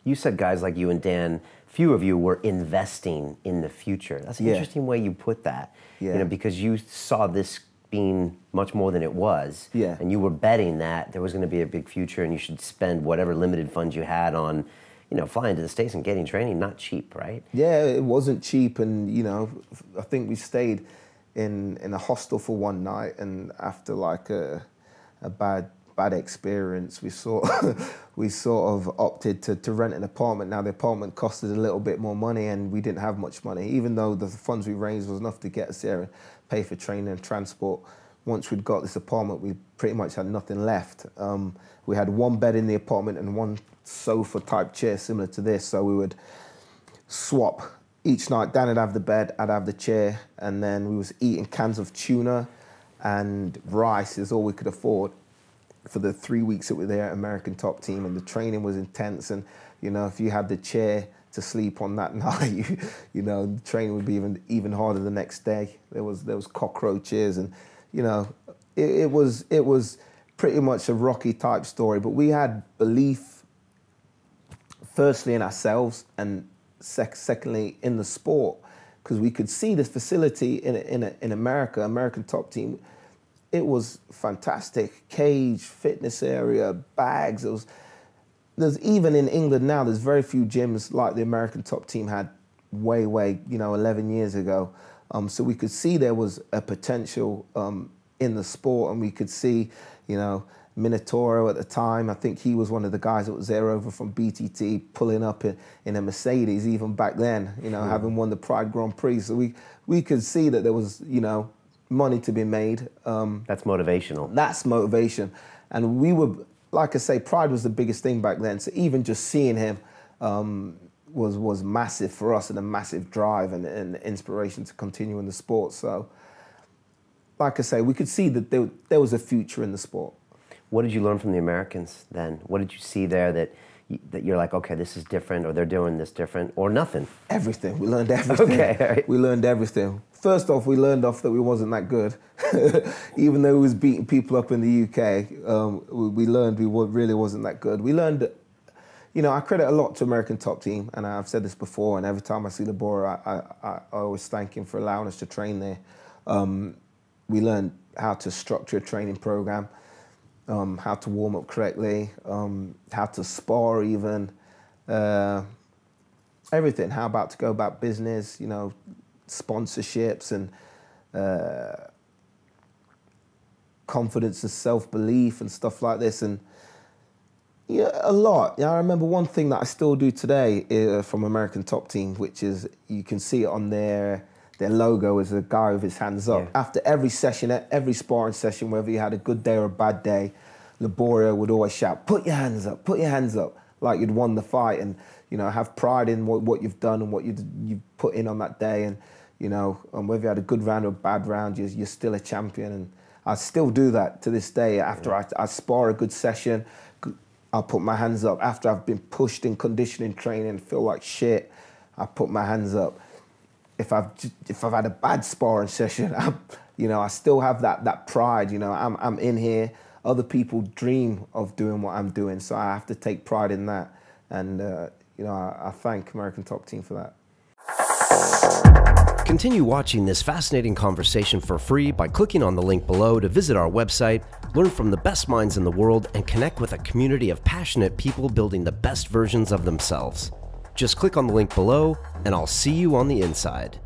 You said guys like you and Dan, few of you were investing in the future. That's an interesting way you put that. You know, because you saw this being much more than it was. And you were betting that there was going to be a big future and you should spend whatever limited funds you had on, you know, flying to the States and getting training. Not cheap, right? Yeah, it wasn't cheap. And, you know, I think we stayed in a hostel for one night, and after like a bad experience, we sort of opted to rent an apartment. Now the apartment costed a little bit more money, and we didn't have much money, even though the funds we raised was enough to get us there and pay for training and transport. Once we'd got this apartment, we pretty much had nothing left. We had one bed in the apartment and one sofa type chair similar to this, so we would swap each night. Dan would have the bed, I'd have the chair, and then we was eating cans of tuna and rice is all we could afford for the 3 weeks that we were there at American Top Team. And the training was intense, and you know, if you had the chair to sleep on that night, you know, the training would be even harder the next day. There was cockroaches, and you know, it was pretty much a Rocky type story. But we had belief, firstly in ourselves, and secondly in the sport, because we could see this facility in America, American Top Team. It was fantastic. Cage, fitness area, bags. There's even in England now, there's very few gyms like the American Top Team had way, you know, 11 years ago. So we could see there was a potential in the sport, and we could see, you know, Minotauro at the time, I think he was one of the guys that was there over from BTT, pulling up in a Mercedes even back then, you know, having won the Pride Grand Prix. So we could see that there was, you know, money to be made. That's motivational. That's motivation. And we were, like I say, Pride was the biggest thing back then. So even just seeing him was massive for us, and a massive drive and inspiration to continue in the sport. So, like I say, we could see that there was a future in the sport. What did you learn from the Americans then? What did you see there that you're like, okay, this is different, or they're doing this different, or nothing? Everything. We learned everything. Okay, all right. We learned everything. First off, we learned off that we wasn't that good. Even though we was beating people up in the UK, we learned we really wasn't that good. We learned, you know, I credit a lot to American Top Team, and I've said this before, and every time I see Labora, I always thank him for allowing us to train there. We learned how to structure a training program, how to warm up correctly, how to spar even, everything. How about to go about business, you know, sponsorships and confidence and self-belief and stuff like this. And yeah, a lot. Yeah, I remember one thing that I still do today from American Top Team, which is, you can see it on their logo, is a guy with his hands up. Yeah. After every session, every sparring session, whether you had a good day or a bad day, Laboria would always shout, "Put your hands up, put your hands up," like you'd won the fight, and you know, have pride in what you've done and what you put in on that day. And you know, whether you had a good round or a bad round, you're still a champion. And I still do that to this day. After I spar a good session, I'll put my hands up. After I've been pushed in conditioning training and feel like shit, I put my hands up. If I've had a bad sparring session, you know, I still have that pride. You know, I'm in here. Other people dream of doing what I'm doing, so I have to take pride in that. And you know, I thank American Top Team for that. Continue watching this fascinating conversation for free by clicking on the link below to visit our website, learn from the best minds in the world, and connect with a community of passionate people building the best versions of themselves. Just click on the link below, and I'll see you on the inside.